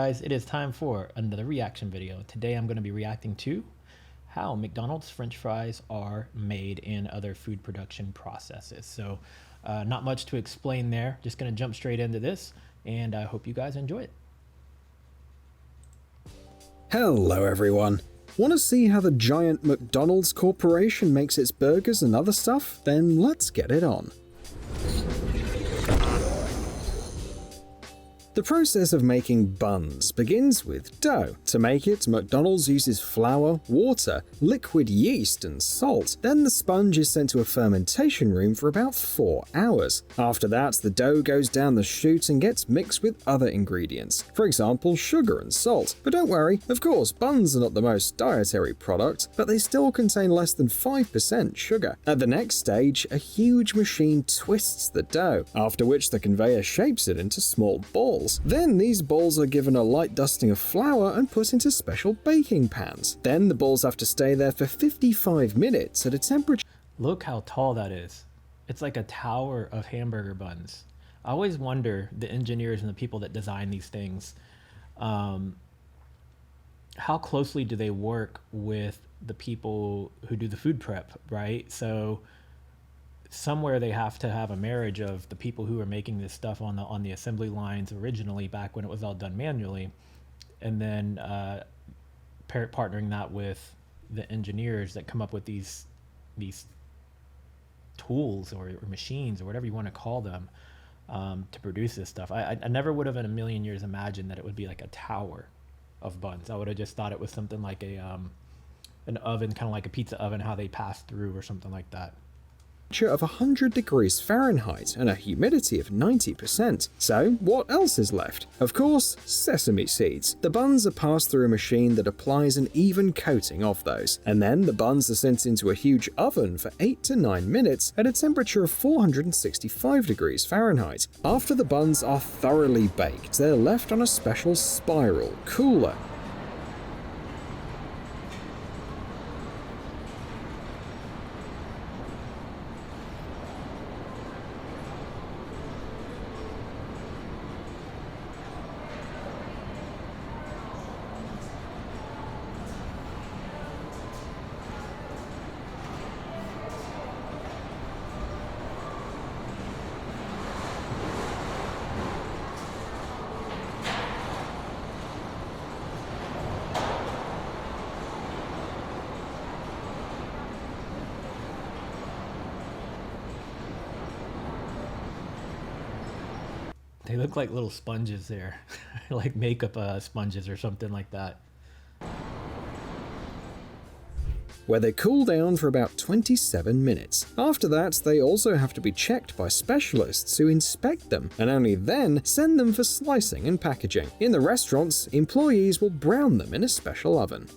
guys, it is time for another reaction video. Today I'm going to be reacting to how McDonald's French fries are made in other food production processes. So not much to explain there, just going to jump straight into this, and I hope you guys enjoy it. Hello everyone. Want to see how the giant McDonald's corporation makes its burgers and other stuff? Then let's get it on. The process of making buns begins with dough. To make it, McDonald's uses flour, water, liquid yeast, and salt. Then the sponge is sent to a fermentation room for about 4 hours. After that, the dough goes down the chute and gets mixed with other ingredients, for example, sugar and salt. But don't worry, of course, buns are not the most dietary product, but they still contain less than 5% sugar. At the next stage, a huge machine twists the dough, after which the conveyor shapes it into small balls. Then these balls are given a light dusting of flour and put into special baking pans. Then the balls have to stay there for 55 minutes at a temperature. Look how tall that is. It's like a tower of hamburger buns. I always wonder, the engineers and the people that design these things, how closely do they work with the people who do the food prep, right? So somewhere they have to have a marriage of the people who are making this stuff on the assembly lines originally, back when it was all done manually, and then partnering that with the engineers that come up with these tools or machines or whatever you want to call them, to produce this stuff. I never would have in a million years imagined that it would be like a tower of buns. I would have just thought it was something like an oven, kind of like a pizza oven, how they pass through or something like that. Of 100 degrees Fahrenheit and a humidity of 90%. So what else is left? Of course, sesame seeds. The buns are passed through a machine that applies an even coating of those, and then the buns are sent into a huge oven for 8 to 9 minutes at a temperature of 465 degrees Fahrenheit. After the buns are thoroughly baked, they're left on a special spiral cooler. They look like little sponges there, like makeup sponges or something like that. Where they cool down for about 27 minutes. After that, they also have to be checked by specialists who inspect them, and only then send them for slicing and packaging. In the restaurants, employees will brown them in a special oven.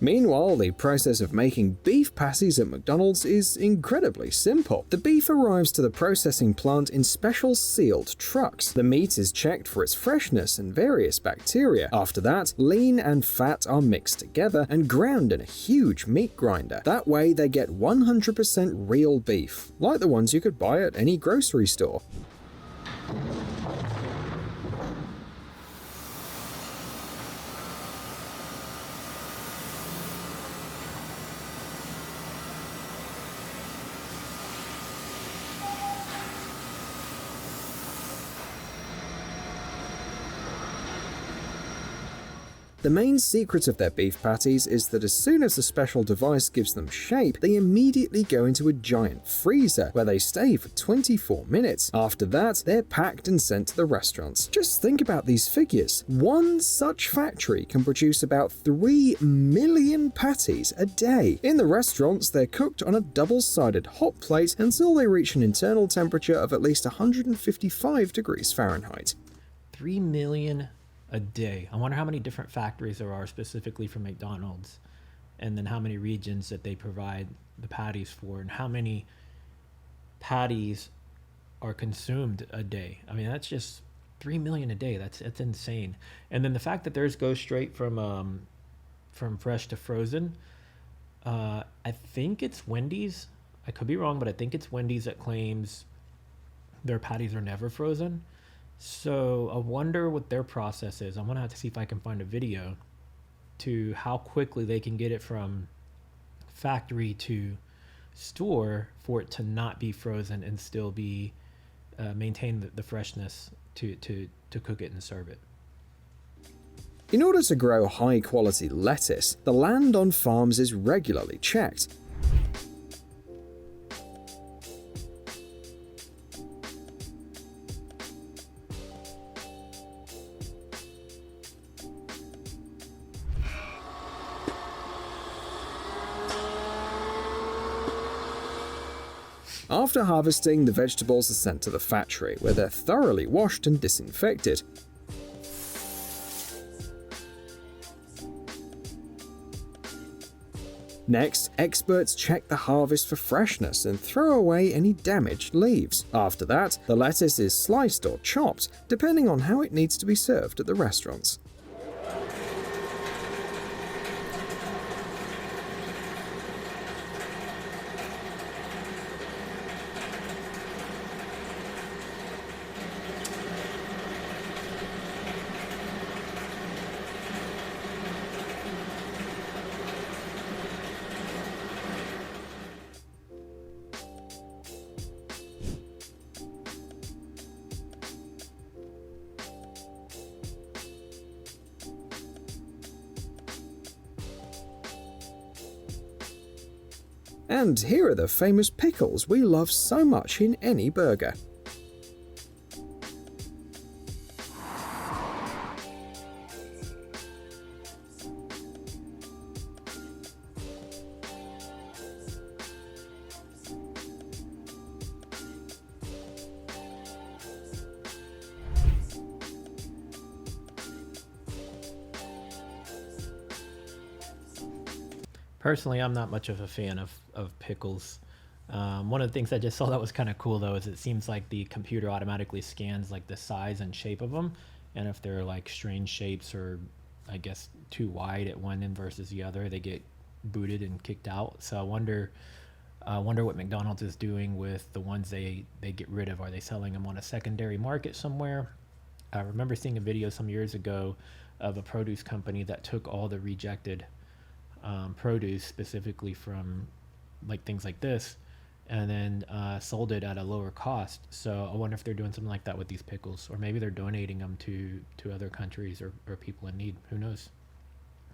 Meanwhile, the process of making beef patties at McDonald's is incredibly simple. The beef arrives to the processing plant in special sealed trucks. The meat is checked for its freshness and various bacteria. After that, lean and fat are mixed together and ground in a huge meat grinder. That way they get 100% real beef, like the ones you could buy at any grocery store. The main secret of their beef patties is that as soon as the special device gives them shape, they immediately go into a giant freezer, where they stay for 24 minutes. After that, they're packed and sent to the restaurants. Just think about these figures. One such factory can produce about 3 million patties a day. In the restaurants, they're cooked on a double-sided hot plate until they reach an internal temperature of at least 155 degrees Fahrenheit. 3 million a day. I wonder how many different factories there are specifically for McDonald's, and then how many regions that they provide the patties for, and how many patties are consumed a day. I mean, that's just 3 million a day. That's insane. And then the fact that theirs goes straight from fresh to frozen. I think it's Wendy's. I could be wrong, but I think it's Wendy's that claims their patties are never frozen. So I wonder what their process is. I'm gonna have to see if I can find a video to how quickly they can get it from factory to store for it to not be frozen and still be maintain the freshness to cook it and serve it. In order to grow high-quality lettuce, the land on farms is regularly checked. After harvesting, the vegetables are sent to the factory, where they're thoroughly washed and disinfected. Next, experts check the harvest for freshness and throw away any damaged leaves. After that, the lettuce is sliced or chopped, depending on how it needs to be served at the restaurants. And here are the famous pickles we love so much in any burger. Personally, I'm not much of a fan of pickles. One of the things I just saw that was kind of cool though is it seems like the computer automatically scans like the size and shape of them, and if they're like strange shapes or I guess too wide at one end versus the other, they get booted and kicked out. So I wonder what McDonald's is doing with the ones they get rid of. Are they selling them on a secondary market somewhere? I remember seeing a video some years ago of a produce company that took all the rejected produce specifically from like things like this and then sold it at a lower cost. So I wonder if they're doing something like that with these pickles, or maybe they're donating them to other countries or people in need. Who knows?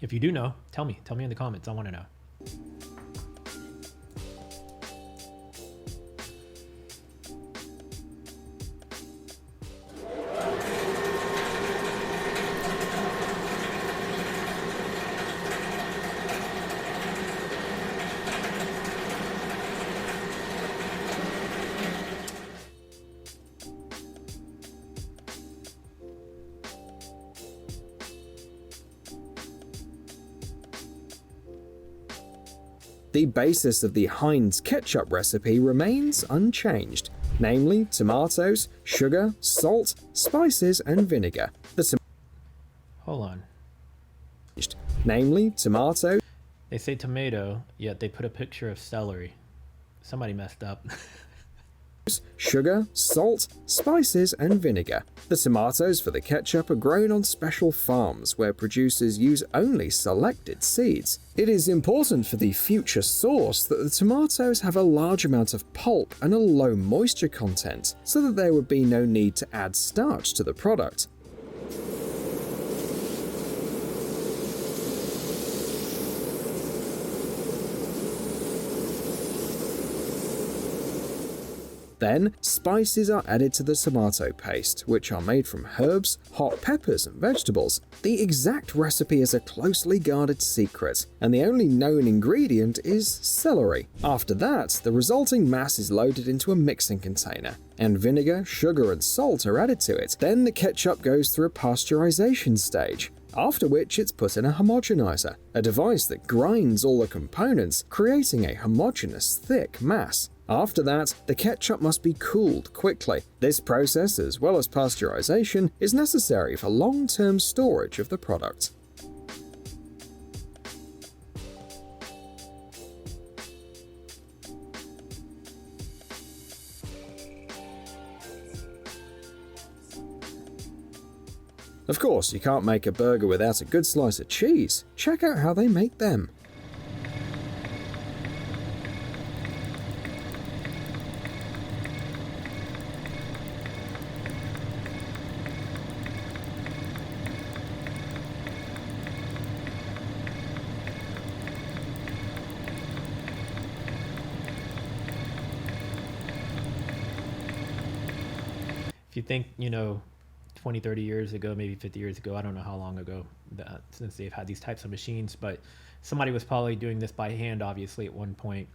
If you do know, tell me in the comments. I want to know. The basis of the Heinz ketchup recipe remains unchanged, namely tomatoes, sugar, salt, spices, and vinegar. Hold on. Namely tomatoes. They say tomato, yet they put a picture of celery. Somebody messed up. Sugar, salt, spices, and vinegar. The tomatoes for the ketchup are grown on special farms where producers use only selected seeds. It is important for the future sauce that the tomatoes have a large amount of pulp and a low moisture content, so that there would be no need to add starch to the product. Then, spices are added to the tomato paste, which are made from herbs, hot peppers, and vegetables. The exact recipe is a closely guarded secret, and the only known ingredient is celery. After that, the resulting mass is loaded into a mixing container, and vinegar, sugar, and salt are added to it. Then the ketchup goes through a pasteurization stage, after which it's put in a homogenizer, a device that grinds all the components, creating a homogeneous, thick mass. After that, the ketchup must be cooled quickly. This process, as well as pasteurization, is necessary for long-term storage of the product. Of course, you can't make a burger without a good slice of cheese. Check out how they make them. If you think, 20, 30 years ago, maybe 50 years ago, I don't know how long ago since they've had these types of machines, but somebody was probably doing this by hand, obviously, at one point.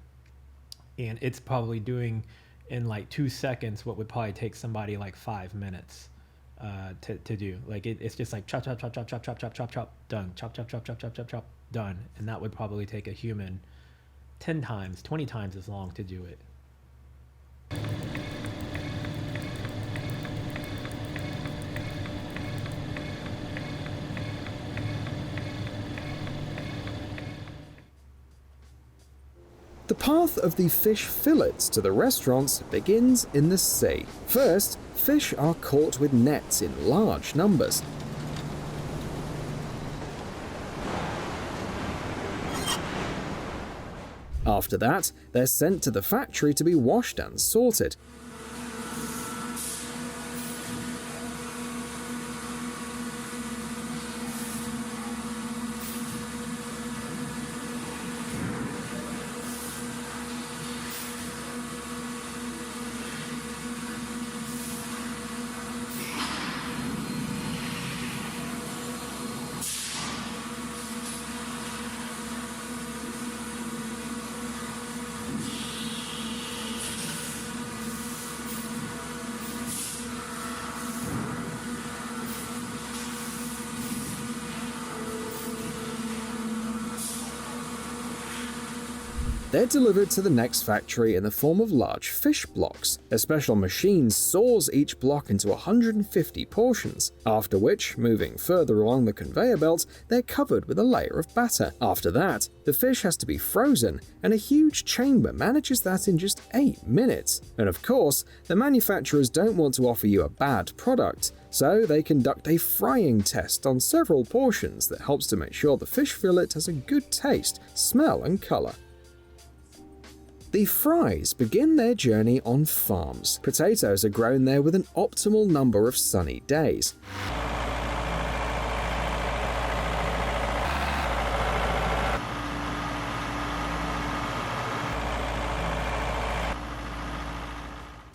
And it's probably doing in like 2 seconds what would probably take somebody like 5 minutes to do. Like it's just like chop, chop, chop, chop, chop, chop, chop, chop, chop, done. Chop, chop, chop, chop, chop, chop, chop, done. And that would probably take a human 10 times, 20 times as long to do it. The path of the fish fillets to the restaurants begins in the sea. First, fish are caught with nets in large numbers. After that, they're sent to the factory to be washed and sorted. They're delivered to the next factory in the form of large fish blocks. A special machine saws each block into 150 portions, after which, moving further along the conveyor belt, they're covered with a layer of batter. After that, the fish has to be frozen, and a huge chamber manages that in just 8 minutes. And of course, the manufacturers don't want to offer you a bad product, so they conduct a frying test on several portions that helps to make sure the fish fillet has a good taste, smell, and color. The fries begin their journey on farms. Potatoes are grown there with an optimal number of sunny days.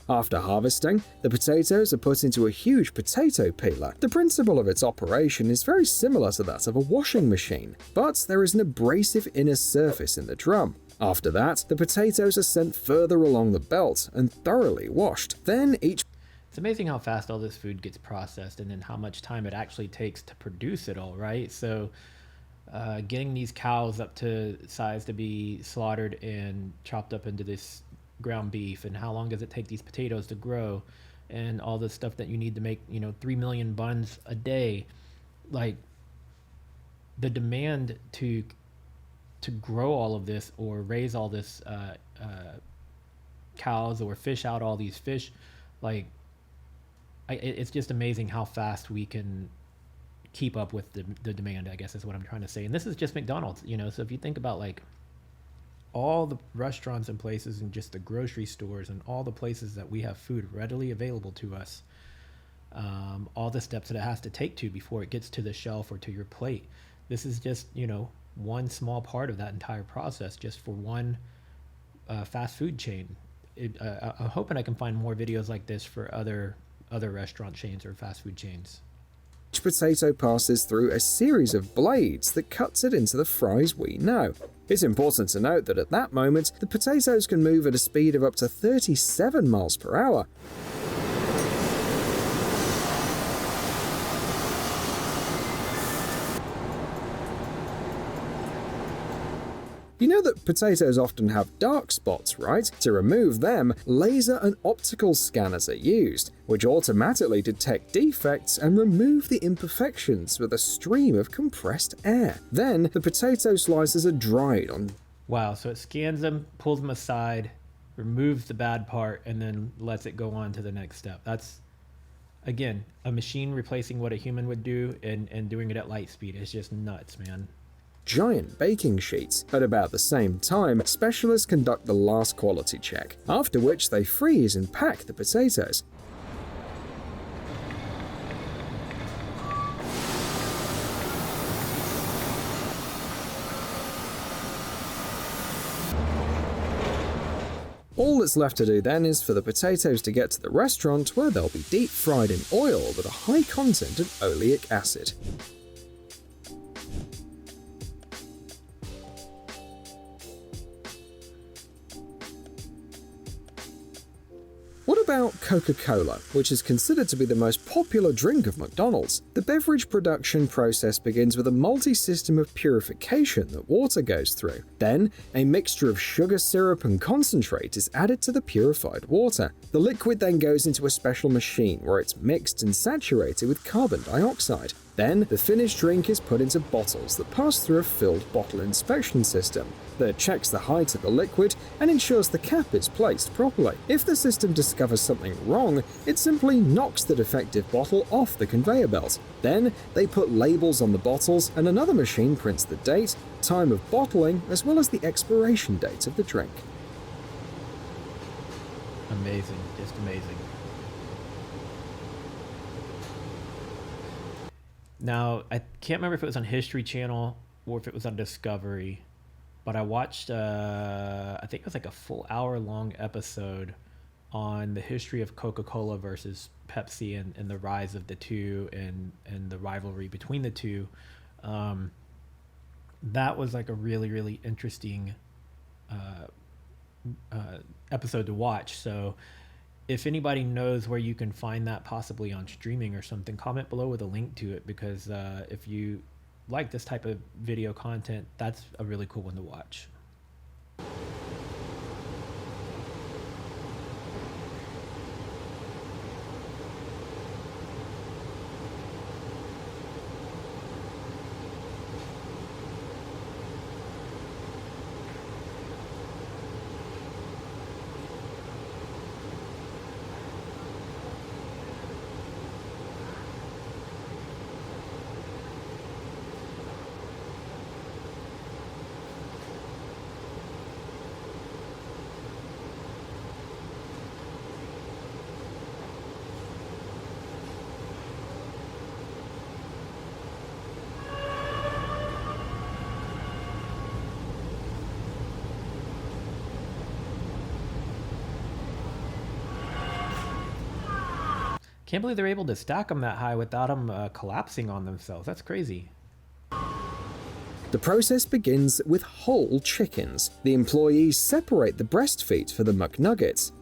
After harvesting, the potatoes are put into a huge potato peeler. The principle of its operation is very similar to that of a washing machine, but there is an abrasive inner surface in the drum. After that, the potatoes are sent further along the belt and thoroughly washed. Then each... It's amazing how fast all this food gets processed and then how much time it actually takes to produce it all, right? So getting these cows up to size to be slaughtered and chopped up into this ground beef, and how long does it take these potatoes to grow, and all the stuff that you need to make 3 million buns a day. Like, the demand to grow all of this or raise all this cows or fish out all these fish, like it's just amazing how fast we can keep up with the demand, I guess is what I'm trying to say. And this is just McDonald's, so if you think about like all the restaurants and places and just the grocery stores and all the places that we have food readily available to us, all the steps that it has to take to before it gets to the shelf or to your plate. This is just, one small part of that entire process just for one fast food chain. I'm hoping I can find more videos like this for other restaurant chains or fast food chains. Each potato passes through a series of blades that cuts it into the fries we know. It's important to note that at that moment, the potatoes can move at a speed of up to 37 miles per hour. You know that potatoes often have dark spots, right? To remove them, laser and optical scanners are used, which automatically detect defects and remove the imperfections with a stream of compressed air. Then, the potato slices are dried on. Wow, so it scans them, pulls them aside, removes the bad part, and then lets it go on to the next step. That's, again, a machine replacing what a human would do and doing it at light speed. It's just nuts, man. Giant baking sheets. At about the same time, specialists conduct the last quality check, after which they freeze and pack the potatoes. All that's left to do then is for the potatoes to get to the restaurant, where they'll be deep fried in oil with a high content of oleic acid. What about Coca-Cola, which is considered to be the most popular drink of McDonald's? The beverage production process begins with a multi-system of purification that water goes through. Then, a mixture of sugar syrup and concentrate is added to the purified water. The liquid then goes into a special machine where it's mixed and saturated with carbon dioxide. Then, the finished drink is put into bottles that pass through a filled bottle inspection system that checks the height of the liquid and ensures the cap is placed properly. If the system discovers something wrong, it simply knocks the defective bottle off the conveyor belt. Then, they put labels on the bottles and another machine prints the date, time of bottling, as well as the expiration date of the drink. Amazing, just amazing. Now, I can't remember if it was on History Channel or if it was on Discovery, but I watched, I think it was like a full hour-long episode on the history of Coca-Cola versus Pepsi and the rise of the two and the rivalry between the two. That was like a really, really interesting episode to watch. So if anybody knows where you can find that, possibly on streaming or something, comment below with a link to it, because if you like this type of video content, that's a really cool one to watch. Can't believe they're able to stack them that high without them collapsing on themselves. That's crazy. The process begins with whole chickens. The employees separate the breast feet for the McNuggets.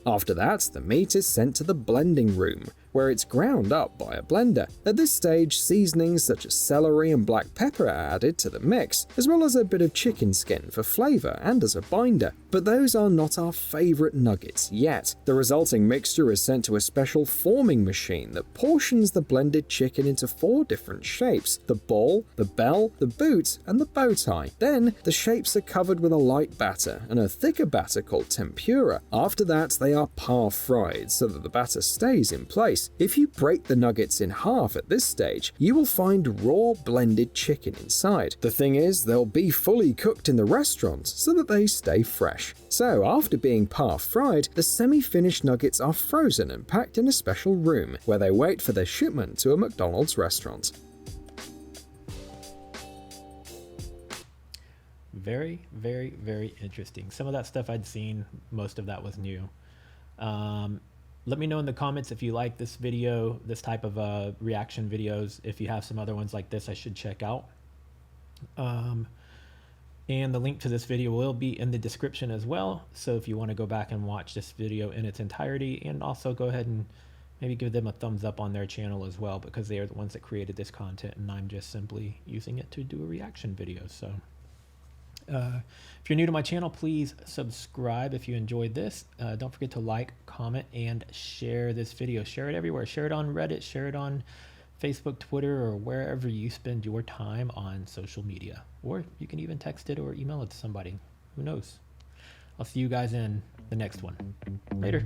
After that, the meat is sent to the blending room, where it's ground up by a blender. At this stage, seasonings such as celery and black pepper are added to the mix, as well as a bit of chicken skin for flavor and as a binder. But those are not our favorite nuggets yet. The resulting mixture is sent to a special forming machine that portions the blended chicken into 4 different shapes: the ball, the bell, the boot, and the bow tie. Then, the shapes are covered with a light batter and a thicker batter called tempura. After that, they are par-fried so that the batter stays in place. If you break the nuggets in half at this stage, you will find raw blended chicken inside. The thing is, they'll be fully cooked in the restaurant so that they stay fresh. So after being par-fried, the semi-finished nuggets are frozen and packed in a special room where they wait for their shipment to a McDonald's restaurant. Very, very, very interesting. Some of that stuff I'd seen, most of that was new. Let me know in the comments if you like this video, this type of reaction videos. If you have some other ones like this I should check out. And the link to this video will be in the description as well. So if you want to go back and watch this video in its entirety, and also go ahead and maybe give them a thumbs up on their channel as well, because they are the ones that created this content and I'm just simply using it to do a reaction video. So if you're new to my channel, please subscribe if you enjoyed this. Don't forget to like, comment, and share this video. Share it everywhere. Share it on Reddit, share it on Facebook, Twitter, or wherever you spend your time on social media. Or you can even text it or email it to somebody. Who knows? I'll see you guys in the next one. Later.